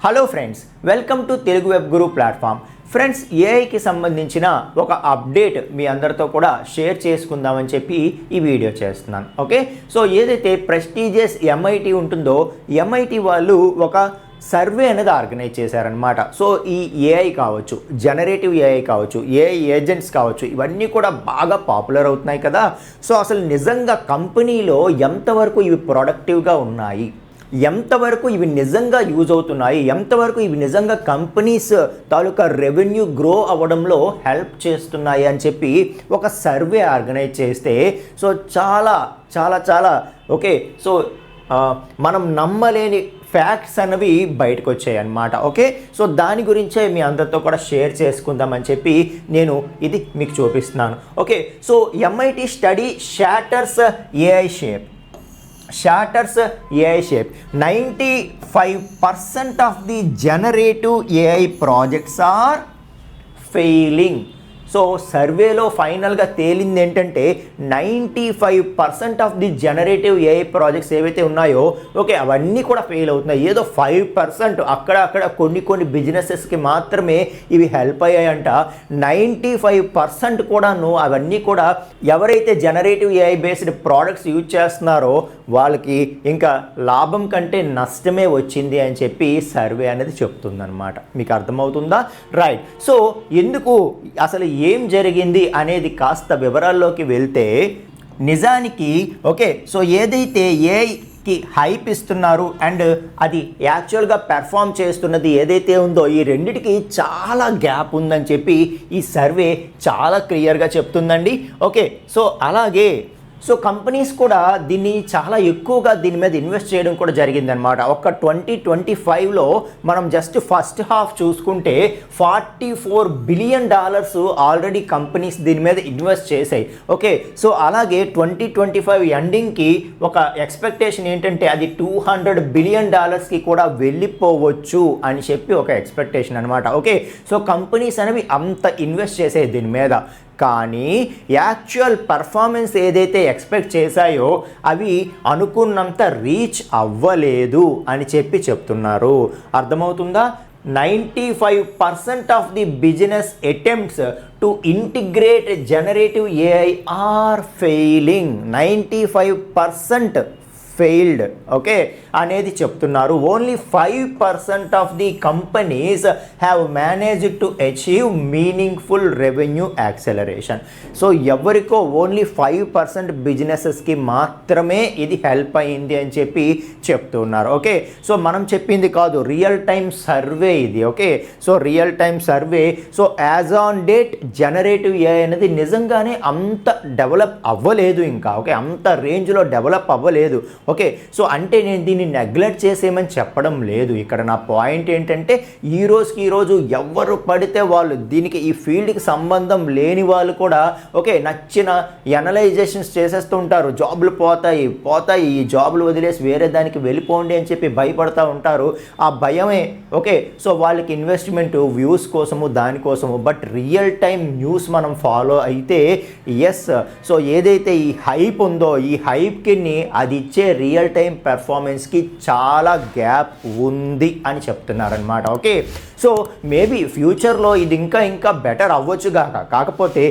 Hello friends, welcome to Telugu web Guru platform. Friends, ఏఐకి సంబంధించిన ఒక అప్డేట్ మీ అందరితో కూడా షేర్ చేసుకుందామని చెప్పి ఈ వీడియో చేస్తున్నాను. ఓకే, సో ఏదైతే ప్రెస్టీజియస్ ఎంఐటి ఉంటుందో ఎంఐటి వాళ్ళు ఒక సర్వే అనేది ఆర్గనైజ్ చేశారనమాట. సో ఈ ఏఐ కావచ్చు, జనరేటివ్ ఏఐ కావచ్చు, ఏఐ ఏజెంట్స్ కావచ్చు, ఇవన్నీ కూడా బాగా పాపులర్ అవుతున్నాయి కదా. సో అసలు నిజంగా కంపెనీలో ఎంతవరకు ఇవి ప్రొడక్టివ్గా ఉన్నాయి, ఎంతవరకు ఇవి నిజంగా యూజ్ అవుతున్నాయి, ఎంతవరకు ఇవి నిజంగా కంపెనీస్ తాలూకా రెవెన్యూ గ్రో అవ్వడంలో హెల్ప్ చేస్తున్నాయి అని చెప్పి ఒక సర్వే ఆర్గనైజ్ చేస్తే సో చాలా చాలా చాలా ఓకే సో మనం నమ్మలేని ఫ్యాక్ట్స్ అనేవి బయటకు వచ్చాయి అన్నమాట. ఓకే, సో దాని గురించే మీ అందరితో కూడా షేర్ చేసుకుందామని చెప్పి నేను ఇది మీకు చూపిస్తున్నాను. Okay, so MIT study షాటర్స్ AI shape. 95% of the generative AI projects are failing. So సర్వేలో ఫైనల్గా తేలింది ఏంటంటే 95% of the generative AI projects ఏవైతే ఉన్నాయో ఓకే అవన్నీ కూడా ఫెయిల్ అవుతున్నాయి. ఏదో 5% అక్కడ కొన్ని బిజినెసెస్కి మాత్రమే ఇవి హెల్ప్ అయ్యాయంట. 95% కూడాను అవన్నీ కూడా ఎవరైతే generative AI based products use చేస్తున్నారో వాళ్ళకి ఇంకా లాభం కంటే నష్టమే వచ్చింది అని చెప్పి సర్వే అనేది చెప్తుందన్నమాట. మీకు అర్థమవుతుందా? రైట్. సో ఎందుకు అసలు ఏం జరిగింది అనేది కాస్త వివరాల్లోకి వెళ్తే నిజానికి ఓకే సో ఏదైతే ఏఐకి హైప్ ఇస్తున్నారు అండ్ అది యాక్చువల్గా పెర్ఫామ్ చేస్తున్నది ఏదైతే ఉందో ఈ రెండిటికి చాలా గ్యాప్ ఉందని చెప్పి ఈ సర్వే చాలా క్లియర్గా చెప్తుందండి. ఓకే, సో అలాగే సో కంపెనీస్ కూడా దీన్ని చాలా ఎక్కువగా దీని మీద ఇన్వెస్ట్ చేయడం కూడా జరిగిందనమాట. ఒక 2025లో మనం జస్ట్ ఫస్ట్ హాఫ్ చూసుకుంటే $44 బిలియన్ ఆల్రెడీ కంపెనీస్ దీని మీద ఇన్వెస్ట్ చేశాయి. ఓకే, సో అలాగే 2025 ఎండింగ్కి ఒక ఎక్స్పెక్టేషన్ ఏంటంటే అది $200 బిలియన్ కూడా వెళ్ళిపోవచ్చు అని చెప్పి ఒక ఎక్స్పెక్టేషన్ అనమాట. ఓకే, సో కంపెనీస్ అనేవి అంత ఇన్వెస్ట్ చేసాయి దీని మీద. కానీ యాక్చువల్ పర్ఫార్మెన్స్ ఏదైతే ఎక్స్పెక్ట్ చేశాయో అవి అనుకున్నంత రీచ్ అవ్వలేదు అని చెప్పి చెప్తున్నారు. అర్థమవుతుందా? 95% of the business attempts to integrate generative AI are failing. 95% failed okay అనేది చెప్తున్నారు. Only 5% of the companies have managed to achieve meaningful revenue acceleration. So ఎవరికో ఓన్లీ 5% బిజినెసెస్కి మాత్రమే ఇది హెల్ప్ అయింది అని చెప్పి చెప్తున్నారు. ఓకే, సో మనం చెప్పింది కాదు, రియల్ టైమ్ సర్వే ఇది. Okay, so real time survey. So as on date generative AI అనేది నిజంగానే అంత డెవలప్ అవ్వలేదు ఇంకా. ఓకే, అంత రేంజ్లో డెవలప్ అవ్వలేదు. ఓకే, సో అంటే నేను దీన్ని నెగ్లెక్ట్ చేసేయమని చెప్పడం లేదు. ఇక్కడ నా పాయింట్ ఏంటంటే ఈ రోజు ఎవరు పడితే వాళ్ళు దీనికి ఈ ఫీల్డ్కి సంబంధం లేని వాళ్ళు కూడా ఓకే నచ్చిన ఎనలైజేషన్స్ చేసేస్తూ ఉంటారు. జాబ్లు పోతాయి, ఈ జాబ్లు వదిలేసి వేరే దానికి వెళ్ళిపోండి అని చెప్పి భయపడతా ఉంటారు. ఆ భయమే ఓకే సో వాళ్ళకి ఇన్వెస్ట్మెంట్ వ్యూస్ కోసము దానికోసము. బట్ రియల్ టైం న్యూస్ మనం ఫాలో అయితే ఎస్ సో ఏదైతే ఈ హైప్ ఉందో ఈ హైప్కి అది ఇచ్చే రియల్ టైం పెర్ఫార్మెన్స్కి చాలా గ్యాప్ ఉంది అని చెప్తున్నారనమాట. ఓకే, సో మేబీ ఫ్యూచర్లో ఇది ఇంకా బెటర్ అవ్వచ్చు కాకపోతే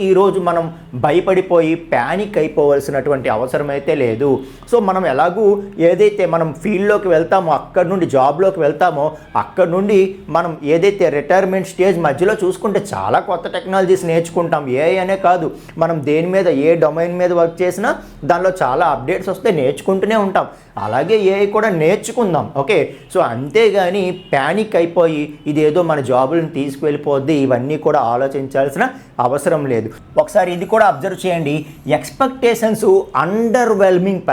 ఈరోజు మనం భయపడిపోయి ప్యానిక్ అయిపోవాల్సినటువంటి అవసరం అయితే లేదు. సో మనం ఎలాగూ ఏదైతే మనం ఫీల్డ్లోకి వెళ్తామో అక్కడ నుండి జాబ్లోకి వెళ్తామో అక్కడ నుండి మనం ఏదైతే రిటైర్మెంట్ స్టేజ్ మధ్యలో చూసుకుంటే చాలా కొత్త టెక్నాలజీస్ నేర్చుకుంటాం. ఏఐ అనే కాదు, మనం దేని మీద ఏ డొమైన్ మీద వర్క్ చేసినా దానిలో చాలా అప్డేట్స్ వస్తే నేర్చుకుంటూనే ఉంటాం. అలాగే ఏఐ కూడా నేర్చుకుందాం. ఓకే, సో అంతేగాని ప్యానిక్ అయిపోయి ఇదేదో మన జాబులను తీసుకువెళ్ళిపోద్ది ఇవన్నీ కూడా ఆలోచించాల్సిన అవసరం లేదు. ఒకసారి ఇది కూడా అబ్జర్వ్ చేయండి. ఎక్స్పెక్టేషన్స్ అండర్వెల్మింగ్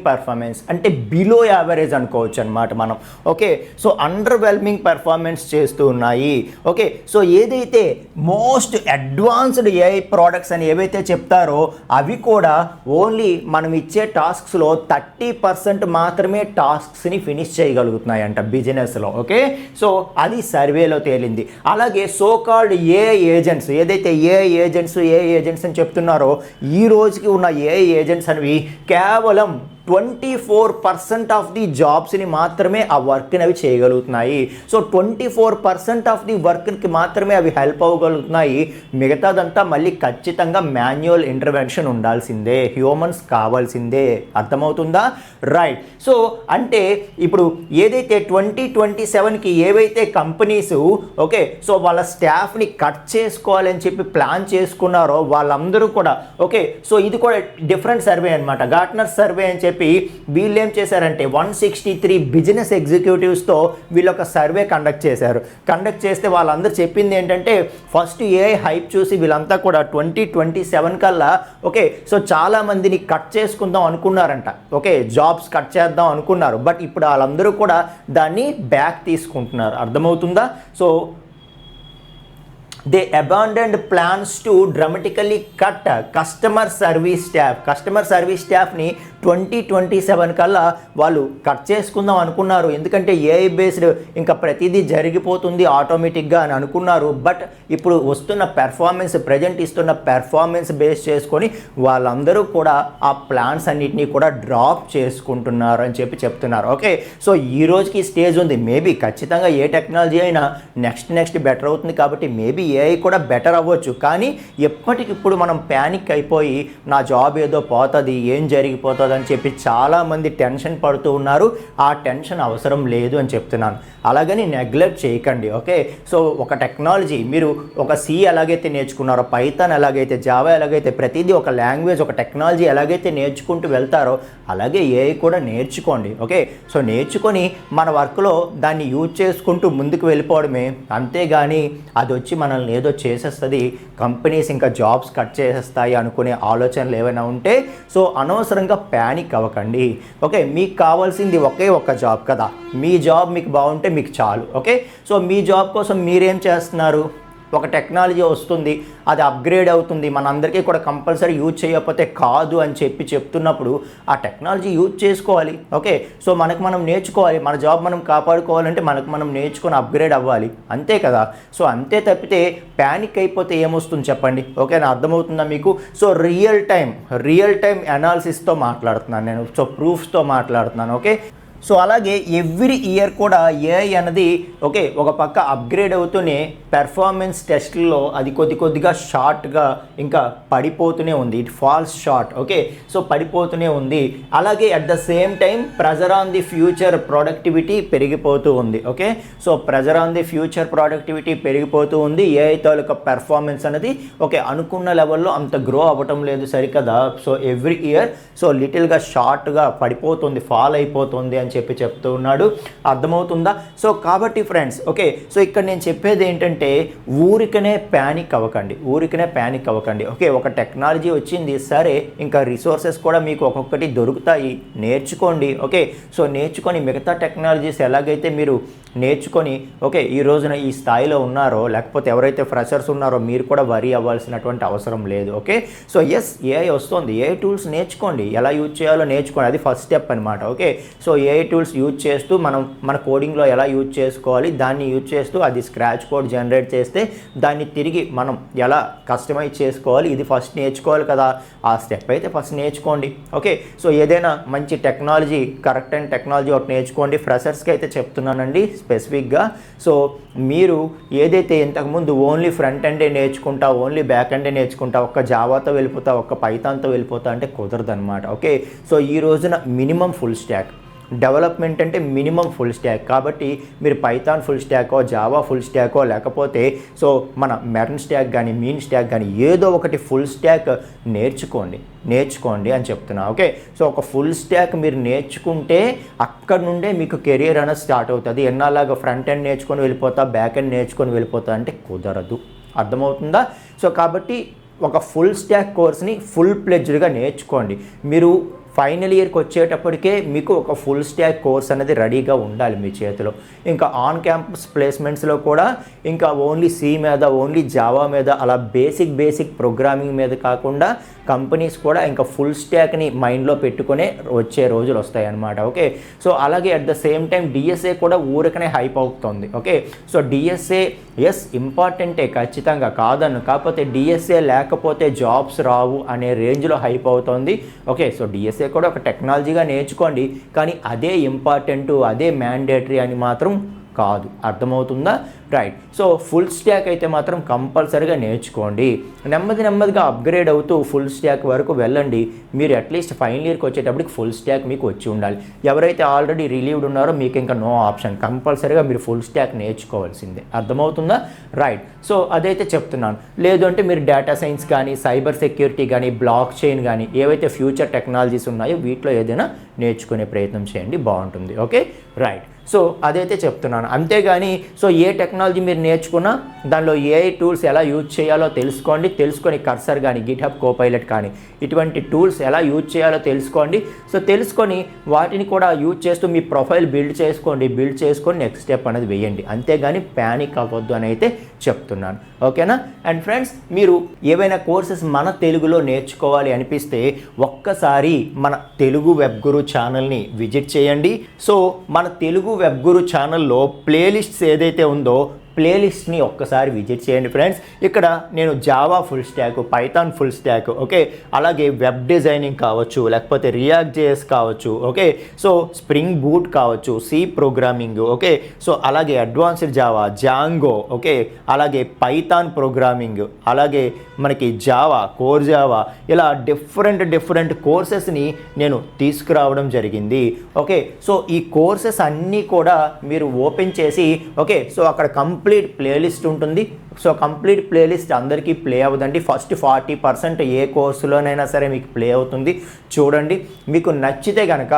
పర్ఫార్మెన్స్ అంటే బిలో యావరేజ్ అనుకోవచ్చు అనమాట మనం. ఓకే, సో అండర్వెల్మింగ్ పర్ఫార్మెన్స్ చేస్తూ ఉన్నాయి. ఓకే, సో ఏదైతే మోస్ట్ అడ్వాన్స్డ్ ఏఐ ప్రోడక్ట్స్ అని ఏవైతే చెప్తారో అవి కూడా ఓన్లీ మనం ఇచ్చే టాస్క్స్లో 30% మాత్రమే టాస్క్స్ని ఫినిష్ చేయగలుగుతున్నాయంట బిజినెస్లో. ఓకే, సో అది సర్వేలో తేలింది. అలాగే సో కాల్డ్ ఏఐ ఏజెంట్స్ ఏదైతే ఏఐ ఏజెంట్స్ అని చెప్తున్నారో ఈ రోజుకి ఉన్న ఏఐ ఏజెంట్స్ అనేవి కేవలం 24% ఆఫ్ ది జాబ్స్ని మాత్రమే ఆ వర్క్ని అవి చేయగలుగుతున్నాయి. సో 24% ఆఫ్ ది వర్క్కి మాత్రమే అవి హెల్ప్ అవ్వగలుగుతున్నాయి. మిగతాదంతా మళ్ళీ ఖచ్చితంగా మాన్యువల్ ఇంటర్వెన్షన్ ఉండాల్సిందే, హ్యూమన్స్ కావాల్సిందే. అర్థమవుతుందా? రైట్. సో అంటే ఇప్పుడు ఏదైతే 2027కి ఏవైతే కంపెనీస్ ఓకే సో వాళ్ళ స్టాఫ్ని కట్ చేసుకోవాలని చెప్పి ప్లాన్ చేసుకున్నారో వాళ్ళందరూ కూడా ఓకే సో ఇది కూడా డిఫరెంట్ సర్వే అనమాట, గార్ట్నర్ సర్వే అని చెప్పి వీళ్ళు ఏం చేశారంటే 163 బిజినెస్ ఎగ్జిక్యూటివ్స్తో వీళ్ళు ఒక సర్వే కండక్ట్ చేశారు. కండక్ట్ చేస్తే వాళ్ళందరూ చెప్పింది ఏంటంటే ఫస్ట్ ఏఐ హైప్ చూసి వీళ్ళంతా కూడా 2027 కల్లా ఓకే సో చాలా మందిని కట్ చేసుకుందాం అనుకున్నారంట. ఓకే జాబ్స్ కట్ చేద్దాం అనుకున్నారు, బట్ ఇప్పుడు వాళ్ళందరూ కూడా దాన్ని బ్యాక్ తీసుకుంటున్నారు. అర్థమవుతుందా? So they abandoned plans to dramatically cut customer service staffని 2027 కల్లా వాళ్ళు కట్ చేసుకుందాం అనుకున్నారు. ఎందుకంటే ఏఐ బేస్డ్ ఇంకా ప్రతిదీ జరిగిపోతుంది ఆటోమేటిక్గా అని అనుకున్నారు. బట్ ఇప్పుడు వస్తున్న పెర్ఫార్మెన్స్, ప్రజెంట్ ఇస్తున్న పెర్ఫార్మెన్స్ బేస్ చేసుకొని వాళ్ళందరూ కూడా ఆ ప్లాన్స్ అన్నిటినీ కూడా డ్రాప్ చేసుకుంటున్నారు అని చెప్పి చెప్తున్నారు. ఓకే సో ఈ రోజుకి స్టేజ్ ఉంది. మేబీ ఖచ్చితంగా ఏ టెక్నాలజీ అయినా నెక్స్ట్ బెటర్ అవుతుంది కాబట్టి మేబీ ఏఐ కూడా బెటర్ అవ్వచ్చు. కానీ ఎప్పటికిప్పుడు మనం ప్యానిక్ అయిపోయి నా జాబ్ ఏదో పోతుంది, ఏం జరిగిపోతుంది అని చెప్పి చాలామంది టెన్షన్ పడుతూ ఉన్నారు. ఆ టెన్షన్ అవసరం లేదు అని చెప్తున్నాను. అలాగని నెగ్లెక్ట్ చేయకండి. ఓకే సో ఒక టెక్నాలజీ మీరు ఒక సి ఎలాగైతే నేర్చుకున్నారో, పైథాన్ ఎలాగైతే, జావా ఎలాగైతే, ప్రతిదీ ఒక లాంగ్వేజ్ ఒక టెక్నాలజీ ఎలాగైతే నేర్చుకుంటూ వెళ్తారో అలాగే ఏఐ కూడా నేర్చుకోండి. ఓకే సో నేర్చుకొని మన వర్క్లో దాన్ని యూజ్ చేసుకుంటూ ముందుకు వెళ్ళిపోవడమే, అంతేగాని అది వచ్చి మనల్ని ఏదో చేసేస్తుంది, కంపెనీస్ ఇంకా జాబ్స్ కట్ చేసేస్తాయి అనుకునే ఆలోచనలు ఏమైనా ఉంటే సో అనవసరంగా ప్యానిక్ అవ్వకండి. ఓకే మీకు కావాల్సింది ఒకే ఒక్క జాబ్ కదా, మీ జాబ్ మీకు బాగుంటే మీకు చాలు. ఓకే సో మీ జాబ్ కోసం మీరేం చేస్తున్నారు? ఒక టెక్నాలజీ వస్తుంది, అది అప్గ్రేడ్ అవుతుంది, మనందరికీ కూడా కంపల్సరీ యూజ్ చేయకపోతే కాదు అని చెప్పి చెప్తున్నప్పుడు ఆ టెక్నాలజీ యూజ్ చేసుకోవాలి. ఓకే సో మనకు మనం నేర్చుకోవాలి, మన జాబ్ మనం కాపాడుకోవాలంటే మనకు మనం నేర్చుకొని అప్గ్రేడ్ అవ్వాలి, అంతే కదా. సో అంతే తప్పితే ప్యానిక్ అయిపోతే ఏమొస్తుంది చెప్పండి? ఓకేనా, అర్థమవుతుందా మీకు? సో రియల్ టైం అనాలిసిస్తో మాట్లాడుతున్నాను నేను, సో ప్రూఫ్స్తో మాట్లాడుతున్నాను. ఓకే సో అలాగే ఎవ్రీ ఇయర్ కూడా ఏఐ అన్నది ఓకే ఒక పక్క అప్గ్రేడ్ అవుతూనే పెర్ఫార్మెన్స్ టెస్ట్లో అది కొద్దిగా షార్ట్గా ఇంకా పడిపోతూనే ఉంది. It falls short. Okay so పడిపోతూనే ఉంది. అలాగే at the same time pressure on the future productivity పెరిగిపోతూ ఉంది. Okay so pressure on the future productivity పెరిగిపోతూ ఉంది. ఏఐ తాలూకా పెర్ఫార్మెన్స్ అనేది ఓకే అనుకున్న లెవెల్లో అంత గ్రో అవ్వటం లేదు సరికదా. సో ఎవ్రీ ఇయర్ సో లిటిల్గా షార్ట్గా పడిపోతుంది, ఫాల్ అయిపోతుంది అని చెప్పి చెప్తూ ఉన్నాడు. అర్థమవుతుందా? సో కాబట్టి ఫ్రెండ్స్ ఓకే సో ఇక్కడ నేను చెప్పేది ఏంటంటే ఊరికనే ప్యానిక్ అవ్వకండి. ఓకే ఒక టెక్నాలజీ వచ్చింది సరే, ఇంకా రిసోర్సెస్ కూడా మీకు ఒక్కొక్కటి దొరుకుతాయి, నేర్చుకోండి. ఓకే సో నేర్చుకొని మిగతా టెక్నాలజీస్ ఎలాగైతే మీరు నేర్చుకొని ఓకే ఈ రోజున ఈ స్థాయిలో ఉన్నారో, లేకపోతే ఎవరైతే ఫ్రెషర్స్ ఉన్నారో మీరు కూడా వరీ అవ్వాల్సినటువంటి అవసరం లేదు. ఓకే సో ఎస్ ఏఐ వస్తుంది, ఏఐ టూల్స్ నేర్చుకోండి, ఎలా యూజ్ చేయాలో నేర్చుకోండి, అది ఫస్ట్ స్టెప్ అనమాట. Okay so AI tools use చేస్తూ మనం మన కోడింగ్లో ఎలా యూజ్ చేసుకోవాలి దాన్ని యూజ్ చేస్తూ అది స్క్రాచ్ కోడ్ జనరేట్ చేస్తే దాన్ని తిరిగి మనం ఎలా కస్టమైజ్ చేసుకోవాలి ఇది ఫస్ట్ నేర్చుకోవాలి కదా. ఆ స్టెప్ అయితే ఫస్ట్ నేర్చుకోండి. ఓకే సో ఏదైనా మంచి టెక్నాలజీ, కరెక్ట్ అండ్ టెక్నాలజీ ఒకటి నేర్చుకోండి. ఫ్రెషర్స్కి అయితే చెప్తున్నానండి స్పెసిఫిక్గా. సో మీరు ఏదైతే ఇంతకుముందు ఓన్లీ ఫ్రంట్ ఎండే నేర్చుకుంటా, ఓన్లీ బ్యాక్ ఎండే నేర్చుకుంటా, ఒక్క జావాతో వెళ్ళిపోతా, ఒక్క పైథాన్తో వెళ్ళిపోతా అంటే కుదరదు అనమాట. ఓకే సో ఈ రోజున మినిమం ఫుల్ స్టాక్ డెవలప్మెంట్ అంటే మినిమం ఫుల్ స్టాక్. కాబట్టి మీరు పైథాన్ ఫుల్ స్టాకో, జావా ఫుల్ స్టాకో, లేకపోతే సో మన మెర్న్ స్టాక్ కానీ, మీన్ స్టాక్ కానీ ఏదో ఒకటి ఫుల్ స్టాక్ నేర్చుకోండి అని చెప్తున్నా. ఓకే సో ఒక ఫుల్ స్టాక్ మీరు నేర్చుకుంటే అక్కడ నుండే మీకు కెరియర్ అనేది స్టార్ట్ అవుతుంది. ఎన్నాలాగా ఫ్రంట్ ఎండ్ నేర్చుకొని వెళ్ళిపోతా, బ్యాక్ ఎండ్ నేర్చుకొని వెళ్ళిపోతా అంటే కుదరదు. అర్థమవుతుందా? సో కాబట్టి ఒక ఫుల్ స్టాక్ కోర్స్ని ఫుల్ ప్లెడ్జ్డ్గా నేర్చుకోండి. మీరు ఫైనల్ ఇయర్కి వచ్చేటప్పటికే మీకు ఒక ఫుల్ స్టాక్ కోర్స్ అనేది రెడీగా ఉండాలి మీ చేతిలో. ఇంకా ఆన్ క్యాంపస్ ప్లేస్మెంట్స్లో కూడా ఇంకా ఓన్లీ సి మీద, ఓన్లీ జావా మీద అలా బేసిక్ ప్రోగ్రామింగ్ మీద కాకుండా కంపెనీస్ కూడా ఇంకా ఫుల్ స్టాక్ని మైండ్లో పెట్టుకునే వచ్చే రోజులు వస్తాయి అన్నమాట. ఓకే సో అలాగే at the same time DSA కూడా ఊరికనే హైప్ అవుతుంది. ఓకే సో డిఎస్ఏ ఎస్ ఇంపార్టెంటే ఖచ్చితంగా, కాదన్ను. కాకపోతే డిఎస్ఏ లేకపోతే జాబ్స్ రావు అనే రేంజ్లో హైప్ అవుతుంది. ఓకే సో డిఎస్ఏ చేస్తే కూడా ఒక టెక్నాలజీగా నేర్చుకోండి, కానీ అదే ఇంపార్టెంట్, అదే మ్యాండేటరీ అని మాత్రం కాదు. అర్థమవుతుందా? రైట్. సో ఫుల్ స్టాక్ అయితే మాత్రం కంపల్సరీగా నేర్చుకోండి. నెమ్మదిగా అప్గ్రేడ్ అవుతూ ఫుల్ స్టాక్ వరకు వెళ్ళండి. మీరు అట్లీస్ట్ ఫైనల్ ఇయర్కి వచ్చేటప్పటికి ఫుల్ స్టాక్ మీకు వచ్చి ఉండాలి. ఎవరైతే ఆల్రెడీ రిలీవ్డ్ ఉన్నారో మీకు ఇంకా నో ఆప్షన్, కంపల్సరీగా మీరు ఫుల్ స్టాక్ నేర్చుకోవాల్సిందే. అర్థమవుతుందా? రైట్. సో అదైతే చెప్తున్నాను. లేదు అంటే మీరు డేటా సైన్స్ కానీ, సైబర్ సెక్యూరిటీ కానీ, బ్లాక్ చైన్ కానీ, ఏవైతే ఫ్యూచర్ టెక్నాలజీస్ ఉన్నాయో వీటిలో ఏదైనా నేర్చుకునే ప్రయత్నం చేయండి, బాగుంటుంది. Okay, right. సో అదైతే చెప్తున్నాను. అంతేగాని సో ఏ టెక్నాలజీ మీరు నేర్చుకున్నా దానిలో ఏఐ టూల్స్ ఎలా యూజ్ చేయాలో తెలుసుకొని కర్సర్ కానీ, గిట్హబ్ కోపైలట్ కానీ ఇటువంటి టూల్స్ ఎలా యూజ్ చేయాలో తెలుసుకోండి. సో తెలుసుకొని వాటిని కూడా యూజ్ చేస్తూ మీ ప్రొఫైల్ బిల్డ్ చేసుకొని నెక్స్ట్ స్టెప్ అనేది వేయండి. అంతేగాని ప్యానిక్ అవ్వద్దు అని అయితే చెప్తున్నాను. ఓకేనా? అండ్ ఫ్రెండ్స్, మీరు ఏవైనా కోర్సెస్ మన తెలుగులో నేర్చుకోవాలి అనిపిస్తే ఒక్కసారి మన తెలుగు వెబ్ గురు ఛానల్ని విజిట్ చేయండి. సో మన తెలుగు వెబ్ గురు ఛానల్లో ప్లేలిస్ట్స్ ఏదైతే ఉందో ప్లేలిస్ట్ని ఒక్కసారి విజిట్ చేయండి ఫ్రెండ్స్. ఇక్కడ నేను Java full stock, Python full stock, okay, అలాగే వెబ్ డిజైనింగ్ కావచ్చు, లేకపోతే రియాక్ట్ జేఎస్ కావచ్చు, ఓకే, సో స్ప్రింగ్ బూట్ కావచ్చు, సి ప్రోగ్రామింగ్, ఓకే, సో అలాగే అడ్వాన్స్డ్ జావా, జాంగో, ఓకే, అలాగే పైథాన్ ప్రోగ్రామింగ్, అలాగే మనకి జావా, కోర్ జావా, ఇలా డిఫరెంట్ కోర్సెస్ని నేను తీసుకురావడం జరిగింది. ఓకే, సో ఈ కోర్సెస్ అన్నీ కూడా మీరు ఓపెన్ చేసి, ఓకే, సో అక్కడ కంప్లీట్ ప్లేలిస్ట్ ఉంటుంది. సో కంప్లీట్ ప్లేలిస్ట్ అందరికీ ప్లే అవ్వదండి. ఫస్ట్ 40% ఏ కోర్సులోనైనా సరే మీకు ప్లే అవుతుంది, చూడండి. మీకు నచ్చితే కనుక,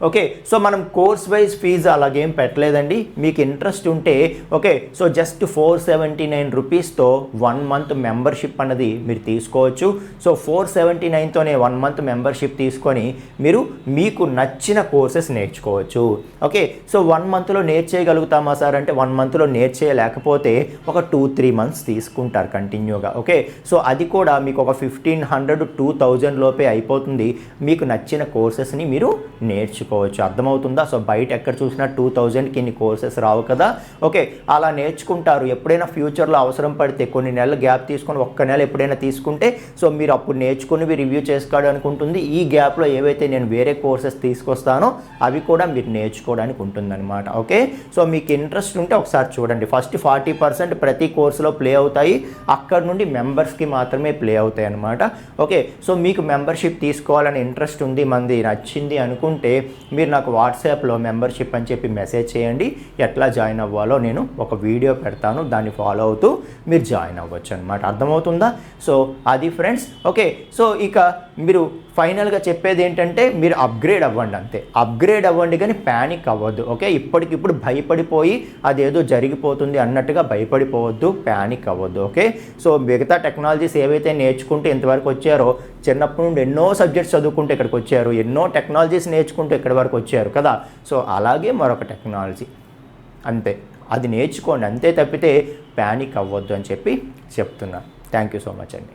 ఓకే, సో మనం కోర్స్ వైజ్ ఫీజు అలాగేం పెట్టలేదండి. మీకు ఇంట్రెస్ట్ ఉంటే, okay, so just 479 రూపీస్తో 1 month membership అన్నది మీరు తీసుకోవచ్చు. సో 479తోనే 1 మంత్ మెంబర్షిప్ తీసుకొని మీరు మీకు నచ్చిన కోర్సెస్ నేర్చుకోవచ్చు. ఓకే, సో 1 మంత్లో నేర్చేయగలుగుతామా సార్ అంటే 1 మంత్లో నేర్చేయలేకపోతే ఒక 2-3 మంత్స్ తీసుకుంటారు కంటిన్యూగా. ఓకే, సో అది కూడా మీకు ఒక 1500-2000 లోపే అయిపోతుంది. మీకు నచ్చిన కోర్సెస్ని మీరు నేర్చుకోవచ్చు. అర్థమవుతుందా? సో బయట ఎక్కడ చూసినా 2000కి ఇన్ని కోర్సెస్ రావు కదా. ఓకే, అలా నేర్చుకుంటారు. ఎప్పుడైనా ఫ్యూచర్లో అవసరం పడితే కొన్ని నెలలు గ్యాప్ తీసుకొని ఒక్క నెల ఎప్పుడైనా తీసుకుంటే సో మీరు అప్పుడు నేర్చుకుని రివ్యూ చేసుకోవడానికి ఉంటుంది. ఈ గ్యాప్లో ఏవైతే నేను వేరే కోర్సెస్ తీసుకొస్తానో అవి కూడా మీరు నేర్చుకోవడానికి ఉంటుందన్నమాట. ఓకే, సో మీకు ఇంట్రెస్ట్ ఉంటే ఒకసారి చూడండి. ఫస్ట్ 40% ప్రతి కోర్సులో ప్లే అవుతాయి, అక్కడ నుండి మెంబర్స్కి మాత్రమే ప్లే అవుతాయి అన్నమాట. ఓకే, సో మీకు మెంబర్షిప్ తీసుకోవాలని ఇంట్రెస్ట్ ఉంది, మంది నచ్చింది అనుకుంటే మీరు నాకు వాట్సాప్లో మెంబర్షిప్ అని చెప్పి మెసేజ్ చేయండి. ఎట్లా జాయిన్ అవ్వాలో నేను ఒక వీడియో పెడతాను, దాన్ని ఫాలో అవుతూ మీరు జాయిన్ అవ్వచ్చు అనమాట. అర్థమవుతుందా? సో అది ఫ్రెండ్స్. ఓకే, సో ఇక మీరు ఫైనల్గా చెప్పేది ఏంటంటే మీరు అప్గ్రేడ్ అవ్వండి, అంతే. అప్గ్రేడ్ అవ్వండి కానీ ప్యానిక్ అవ్వద్దు. ఓకే, ఇప్పటికిప్పుడు భయపడిపోయి అదేదో జరిగిపోతుంది అన్నట్టుగా భయపడిపోవద్దు, ప్యానిక్ అవ్వద్దు. ఓకే, సో మిగతా టెక్నాలజీస్ ఏవైతే నేర్చుకుంటూ ఇంతవరకు వచ్చారో, చిన్నప్పటి నుండి ఎన్నో సబ్జెక్ట్స్ చదువుకుంటూ ఇక్కడికి వచ్చారు, ఎన్నో టెక్నాలజీస్ నేర్చుకుంటూ ఇక్కడి వరకు వచ్చారు కదా. సో అలాగే మరొక టెక్నాలజీ, అంతే, అది నేర్చుకోండి, అంతే తప్పితే ప్యానిక్ అవ్వద్దు అని చెప్పి చెప్తున్నా. థ్యాంక్ యూ సో మచ్ అండి.